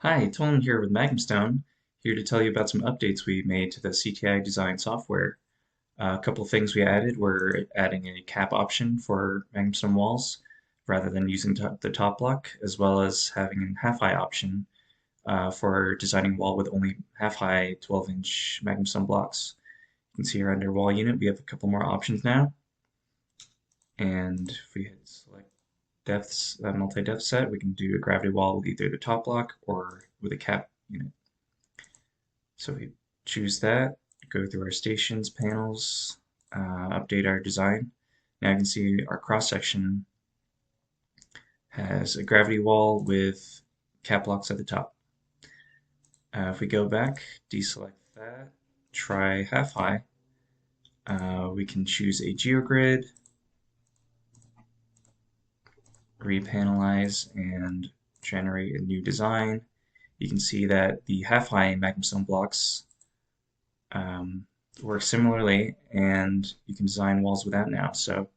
Hi, Tolan here with MagnumStone, here to tell you about some updates we made to the CTI design software. A couple of things we added were adding a cap option for MagnumStone walls rather than using the top block, as well as having a half-high option for designing wall with only half-high 12-inch MagnumStone blocks. You can see here under wall unit we have a couple more options now, and if we hit select depths, multi-depth set, we can do a gravity wall with either the top block or with a cap unit. So we choose that, go through our stations, panels, update our design. Now you can see our cross section has a gravity wall with cap blocks at the top. If we go back, deselect that, try half high, we can choose a geogrid, repanelize, and generate a new design. You can see that the half high MagnumStone blocks work similarly, and you can design walls with that now. So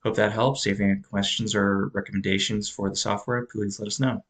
hope that helps. If you have any questions or recommendations for the software, please let us know.